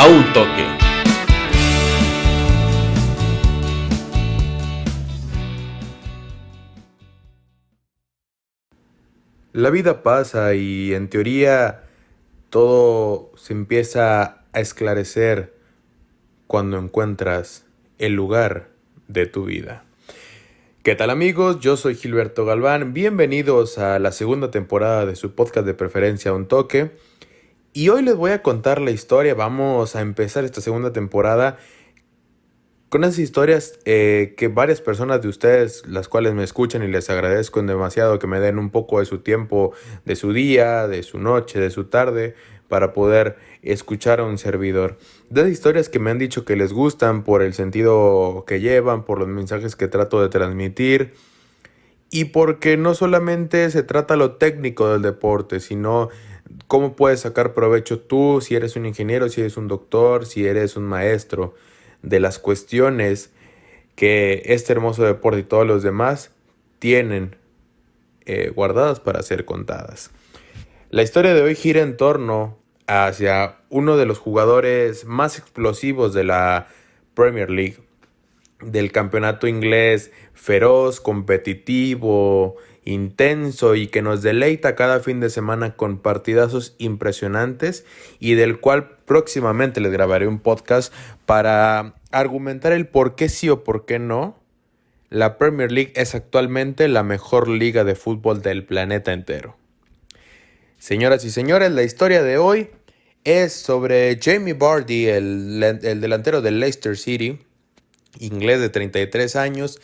a un toque. La vida pasa y en teoría todo se empieza a esclarecer cuando encuentras el lugar de tu vida. ¿Qué tal amigos? Yo soy Gilberto Galván, bienvenidos a la segunda temporada de su podcast de preferencia Un Toque. Y hoy les voy a contar la historia, vamos a empezar esta segunda temporada con esas historias que varias personas de ustedes, las cuales me escuchan y les agradezco demasiado que me den un poco de su tiempo, de su día, de su noche, de su tarde, para poder escuchar a un servidor. De esas historias que me han dicho que les gustan por el sentido que llevan, por los mensajes que trato de transmitir y porque no solamente se trata lo técnico del deporte, sino cómo puedes sacar provecho tú, si eres un ingeniero, si eres un doctor, si eres un maestro, de las cuestiones que este hermoso deporte y todos los demás tienen guardadas para ser contadas. La historia de hoy gira en torno hacia uno de los jugadores más explosivos de la Premier League, del campeonato inglés, feroz, competitivo, intenso y que nos deleita cada fin de semana con partidazos impresionantes y del cual próximamente les grabaré un podcast para argumentar el por qué sí o por qué no. La Premier League es actualmente la mejor liga de fútbol del planeta entero. Señoras y señores, la historia de hoy es sobre Jamie Vardy, el delantero del Leicester City, inglés de 33 años,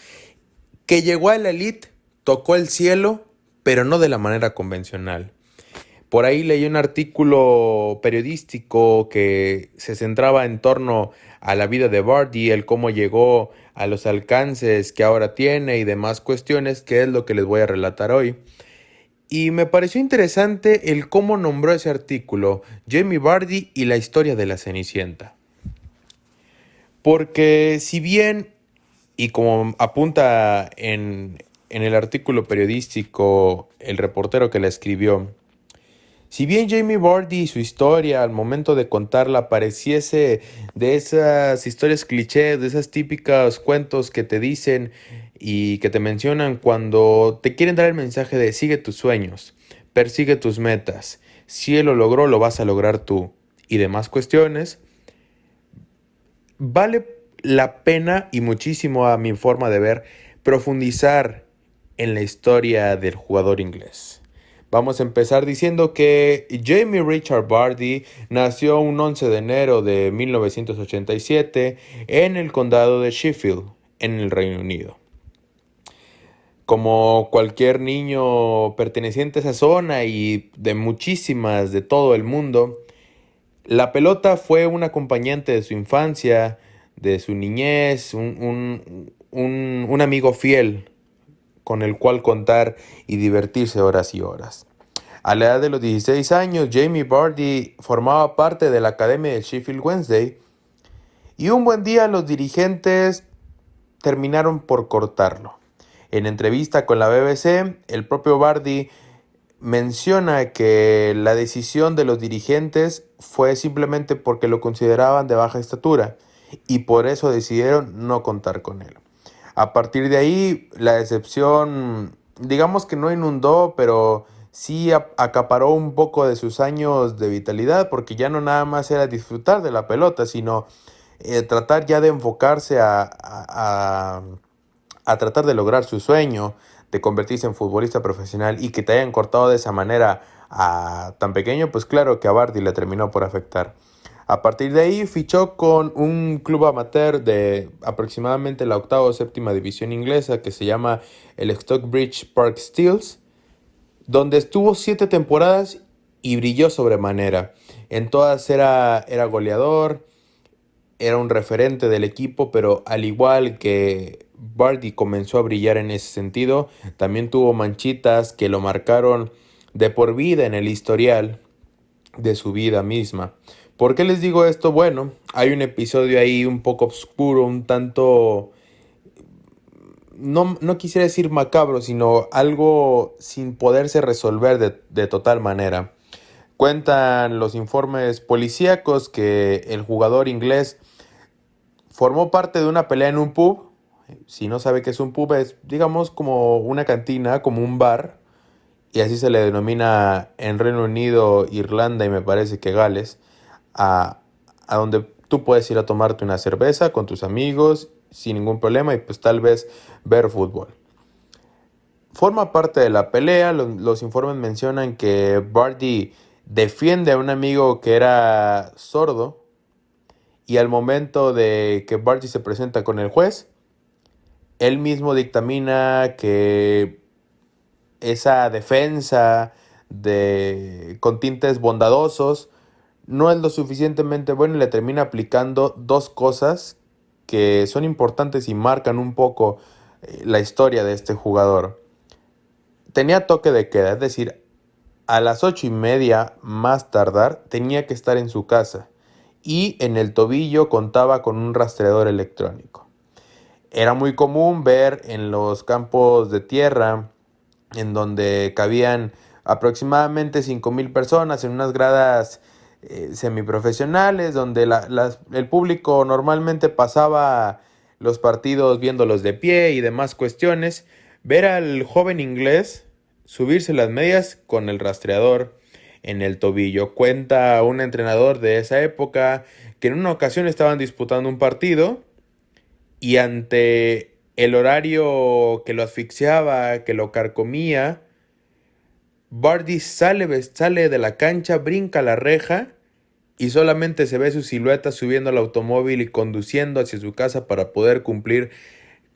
que llegó a la elite, tocó el cielo, pero no de la manera convencional. Por ahí leí un artículo periodístico que se centraba en torno a la vida de Vardy, el cómo llegó a los alcances que ahora tiene y demás cuestiones, que es lo que les voy a relatar hoy. Y me pareció interesante el cómo nombró ese artículo, Jamie Vardy y la historia de la Cenicienta. Porque si bien, y como apunta en el artículo periodístico el reportero que la escribió, si bien Jamie Vardy y su historia al momento de contarla pareciese de esas historias clichés, de esas típicas cuentos que te dicen y que te mencionan cuando te quieren dar el mensaje de sigue tus sueños, persigue tus metas, si él lo logró lo vas a lograr tú y demás cuestiones, vale la pena y muchísimo a mi forma de ver profundizar en la historia del jugador inglés. Vamos a empezar diciendo que Jamie Richard Vardy nació un 11 de enero de 1987 en el condado de Sheffield, en el Reino Unido. Como cualquier niño perteneciente a esa zona y de muchísimas de todo el mundo, la pelota fue un acompañante de su infancia, de su niñez, un amigo fiel con el cual contar y divertirse horas y horas. A la edad de los 16 años, Jamie Vardy formaba parte de la academia del Sheffield Wednesday y un buen día los dirigentes terminaron por cortarlo. En entrevista con la BBC, el propio Vardy menciona que la decisión de los dirigentes fue simplemente porque lo consideraban de baja estatura y por eso decidieron no contar con él. A partir de ahí, la decepción, digamos que no inundó, pero sí acaparó un poco de sus años de vitalidad, porque ya no nada más era disfrutar de la pelota, sino tratar ya de enfocarse a tratar de lograr su sueño, de convertirse en futbolista profesional y que te hayan cortado de esa manera tan pequeño, pues claro que a Vardy le terminó por afectar. A partir de ahí fichó con un club amateur de aproximadamente la octava o séptima división inglesa que se llama el Stockbridge Park Steels, donde estuvo 7 temporadas y brilló sobremanera. En todas era goleador, era un referente del equipo, pero al igual que Vardy comenzó a brillar en ese sentido, también tuvo manchitas que lo marcaron de por vida en el historial de su vida misma. ¿Por qué les digo esto? Bueno, hay un episodio ahí un poco oscuro, un tanto, no quisiera decir macabro, sino algo sin poderse resolver de total manera. Cuentan los informes policíacos que el jugador inglés formó parte de una pelea en un pub. Si no sabe qué es un pub, es digamos como una cantina, como un bar, y así se le denomina en Reino Unido, Irlanda y me parece que Gales, a, a donde tú puedes ir a tomarte una cerveza con tus amigos sin ningún problema y pues tal vez ver fútbol. Forma parte de la pelea, los informes mencionan que Barty defiende a un amigo que era sordo y al momento de que Barty se presenta con el juez, él mismo dictamina que esa defensa con tintes bondadosos no es lo suficientemente bueno y le termina aplicando dos cosas que son importantes y marcan un poco la historia de este jugador. Tenía toque de queda, es decir, a las 8:30 más tardar tenía que estar en su casa y en el tobillo contaba con un rastreador electrónico. Era muy común ver en los campos de tierra en donde cabían aproximadamente 5,000 personas en unas gradas semiprofesionales, donde el público normalmente pasaba los partidos viéndolos de pie y demás cuestiones, ver al joven inglés subirse las medias con el rastreador en el tobillo. Cuenta un entrenador de esa época que en una ocasión estaban disputando un partido y ante el horario que lo asfixiaba, que lo carcomía, Bardi sale de la cancha, brinca la reja y solamente se ve su silueta subiendo al automóvil y conduciendo hacia su casa para poder cumplir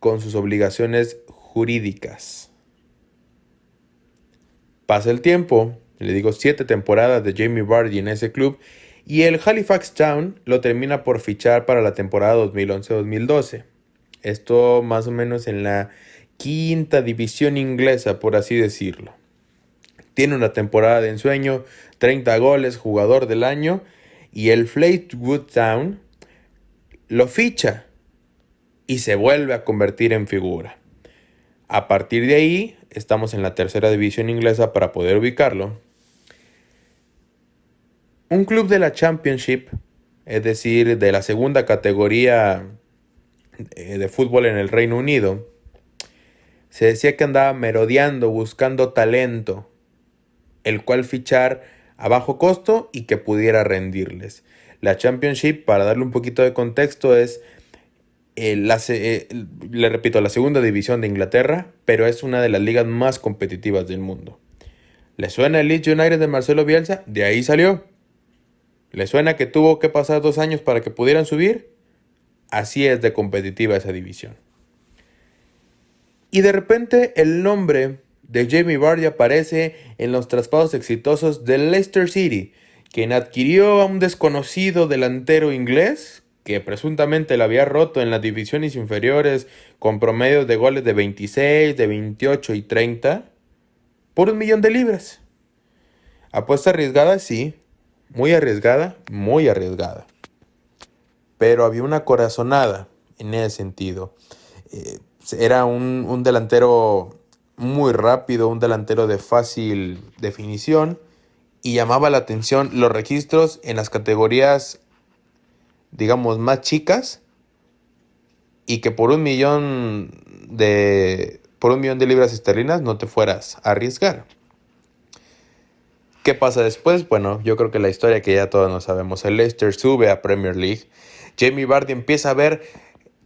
con sus obligaciones jurídicas. Pasa el tiempo, le digo 7 temporadas de Jamie Vardy en ese club y el Halifax Town lo termina por fichar para la temporada 2011-2012. Esto más o menos en la quinta división inglesa, por así decirlo. Tiene una temporada de ensueño, 30 goles, jugador del año, y el Fleetwood Town lo ficha y se vuelve a convertir en figura. A partir de ahí, estamos en la tercera división inglesa para poder ubicarlo. Un club de la Championship, es decir, de la segunda categoría de fútbol en el Reino Unido, se decía que andaba merodeando, buscando talento, el cual fichar a bajo costo y que pudiera rendirles. La Championship, para darle un poquito de contexto, es, le repito, la segunda división de Inglaterra, pero es una de las ligas más competitivas del mundo. ¿Le suena el Leeds United de Marcelo Bielsa? De ahí salió. ¿Le suena que tuvo que pasar 2 años para que pudieran subir? Así es de competitiva esa división. Y de repente el nombre de Jamie Vardy aparece en los traspasos exitosos del Leicester City, quien adquirió a un desconocido delantero inglés que presuntamente la había roto en las divisiones inferiores con promedios de goles de 26, de 28 y 30 por 1 millón de libras. Apuesta arriesgada, sí, muy arriesgada, muy arriesgada. Pero había una corazonada en ese sentido. Era un delantero muy rápido, un delantero de fácil definición y llamaba la atención los registros en las categorías, digamos, más chicas y que por un millón de libras esterlinas no te fueras a arriesgar. ¿Qué pasa después? Bueno, yo creo que la historia que ya todos nos sabemos. El Leicester sube a Premier League. Jamie Vardy empieza a ver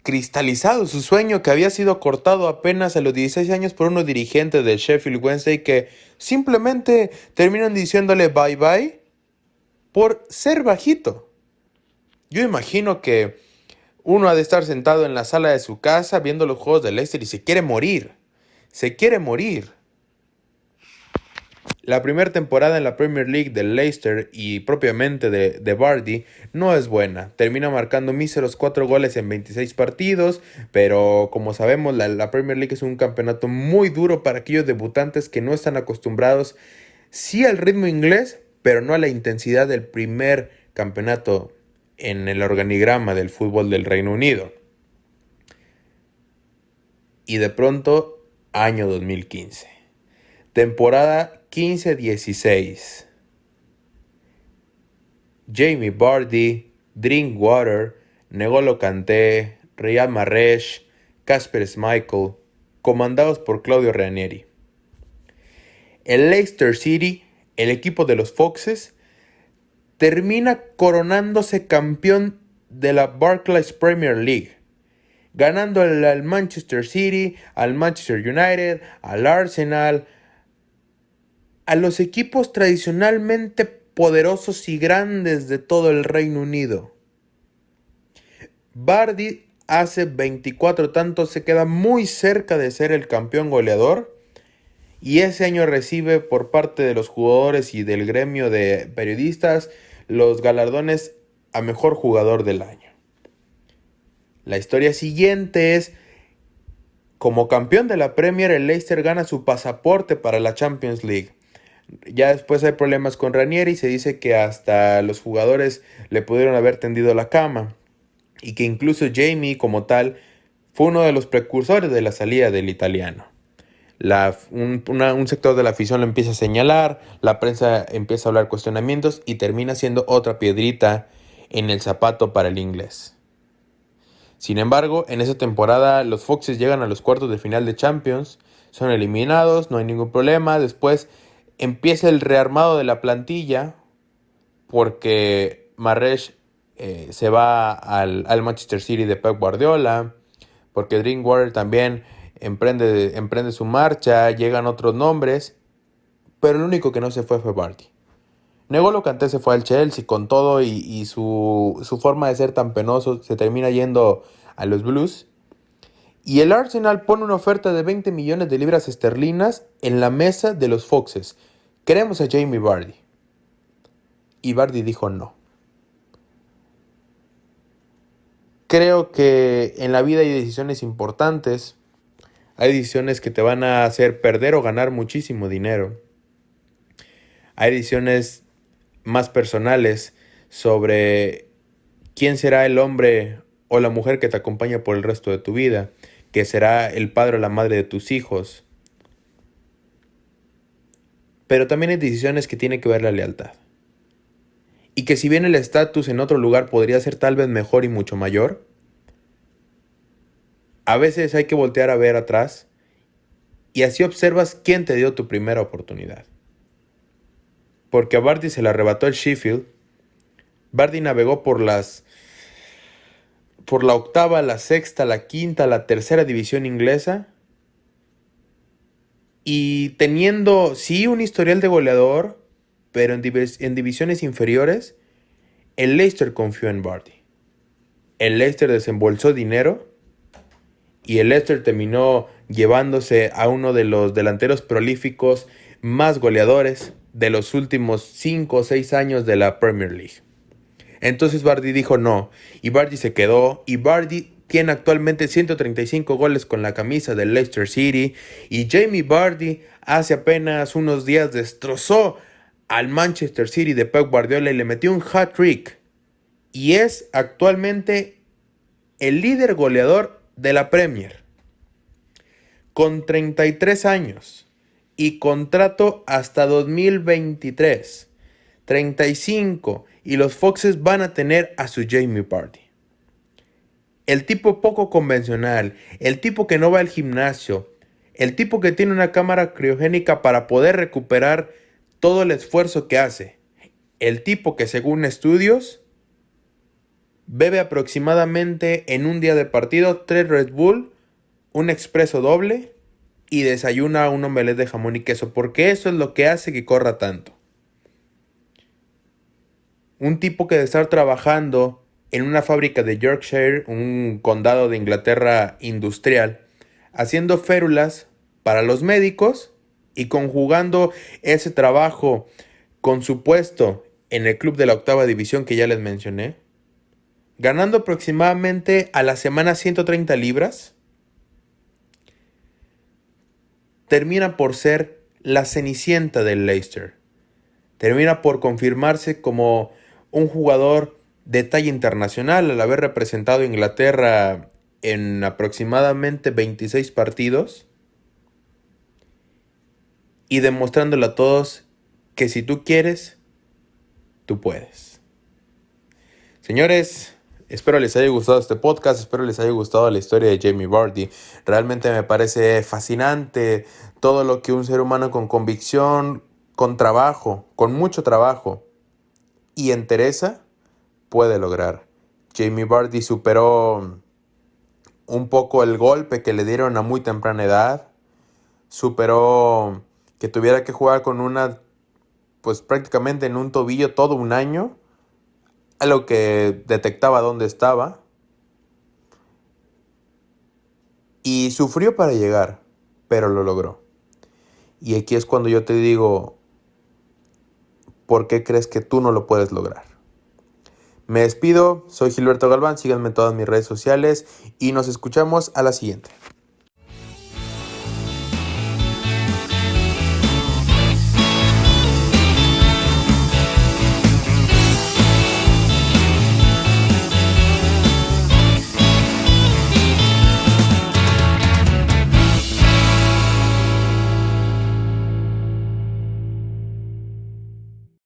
cristalizado su sueño que había sido cortado apenas a los 16 años por unos dirigentes del Sheffield Wednesday que simplemente terminan diciéndole bye bye por ser bajito. Yo imagino que uno ha de estar sentado en la sala de su casa viendo los juegos del Leicester y se quiere morir. Se quiere morir. La primera temporada en la Premier League del Leicester y propiamente de Vardy no es buena. Termina marcando míseros 4 goles en 26 partidos, pero como sabemos la Premier League es un campeonato muy duro para aquellos debutantes que no están acostumbrados sí al ritmo inglés, pero no a la intensidad del primer campeonato en el organigrama del fútbol del Reino Unido. Y de pronto, año 2015. Temporada 15-16. Jamie Vardy, Drinkwater, N'Golo Kanté, Riyad Mahrez, Kasper Schmeichel, comandados por Claudio Ranieri. El Leicester City, el equipo de los Foxes, termina coronándose campeón de la Barclays Premier League, ganando al Manchester City, al Manchester United, al Arsenal, a los equipos tradicionalmente poderosos y grandes de todo el Reino Unido. Vardy hace 24 tantos, se queda muy cerca de ser el campeón goleador, y ese año recibe por parte de los jugadores y del gremio de periodistas los galardones a mejor jugador del año. La historia siguiente es: como campeón de la Premier, el Leicester gana su pasaporte para la Champions League. Ya después hay problemas con Ranieri y se dice que hasta los jugadores le pudieron haber tendido la cama, y que incluso Jamie como tal fue uno de los precursores de la salida del italiano. Un sector de la afición lo empieza a señalar, la prensa empieza a hablar cuestionamientos y termina siendo otra piedrita en el zapato para el inglés. Sin embargo, en esa temporada los Foxes llegan a los cuartos de final de Champions, son eliminados, no hay ningún problema. Después empieza el rearmado de la plantilla porque Mahrez se va al Manchester City de Pep Guardiola, porque Drinkwater también emprende su marcha, llegan otros nombres, pero el único que no se fue Vardy. N'Golo Kanté se fue al Chelsea con todo y su forma de ser tan penoso se termina yendo a los Blues. Y el Arsenal pone una oferta de 20 millones de libras esterlinas en la mesa de los Foxes. Queremos a Jamie Vardy. Y Vardy dijo no. Creo que en la vida hay decisiones importantes. Hay decisiones que te van a hacer perder o ganar muchísimo dinero. Hay decisiones más personales sobre quién será el hombre o la mujer que te acompaña por el resto de tu vida, que será el padre o la madre de tus hijos. Pero también hay decisiones que tienen que ver la lealtad. Y que si bien el estatus en otro lugar podría ser tal vez mejor y mucho mayor, a veces hay que voltear a ver atrás y así observas quién te dio tu primera oportunidad. Porque a Vardy se le arrebató el Sheffield. Vardy navegó por la octava, la sexta, la quinta, la tercera división inglesa. Y teniendo, sí, un historial de goleador, pero en divisiones inferiores, el Leicester confió en Vardy. El Leicester desembolsó dinero y el Leicester terminó llevándose a uno de los delanteros prolíficos más goleadores de los últimos 5 o 6 años de la Premier League. Entonces Vardy dijo no, y Vardy se quedó, y Vardy tiene actualmente 135 goles con la camisa del Leicester City, y Jamie Vardy hace apenas unos días destrozó al Manchester City de Pep Guardiola y le metió un hat-trick, y es actualmente el líder goleador de la Premier, con 33 años y contrato hasta 2023, 35, y los Foxes van a tener a su Jamie Vardy. El tipo poco convencional, el tipo que no va al gimnasio, el tipo que tiene una cámara criogénica para poder recuperar todo el esfuerzo que hace, el tipo que según estudios bebe aproximadamente en un día de partido 3 Red Bull, un expreso doble y desayuna un omelette de jamón y queso, porque eso es lo que hace que corra tanto. Un tipo que de estar trabajando en una fábrica de Yorkshire, un condado de Inglaterra industrial, haciendo férulas para los médicos y conjugando ese trabajo con su puesto en el club de la octava división que ya les mencioné, ganando aproximadamente a la semana 130 libras, termina por ser la cenicienta del Leicester. Termina por confirmarse como un jugador de talla internacional al haber representado a Inglaterra en aproximadamente 26 partidos y demostrándole a todos que si tú quieres, tú puedes. Señores, espero les haya gustado este podcast, espero les haya gustado la historia de Jamie Vardy. Realmente me parece fascinante todo lo que un ser humano con convicción, con trabajo, con mucho trabajo y entereza puede lograr. Jamie Vardy superó un poco el golpe que le dieron a muy temprana edad, superó que tuviera que jugar con pues prácticamente en un tobillo todo un año, a lo que detectaba dónde estaba, y sufrió para llegar, pero lo logró. Y aquí es cuando yo te digo, ¿por qué crees que tú no lo puedes lograr? Me despido, soy Gilberto Galván, síganme en todas mis redes sociales y nos escuchamos a la siguiente.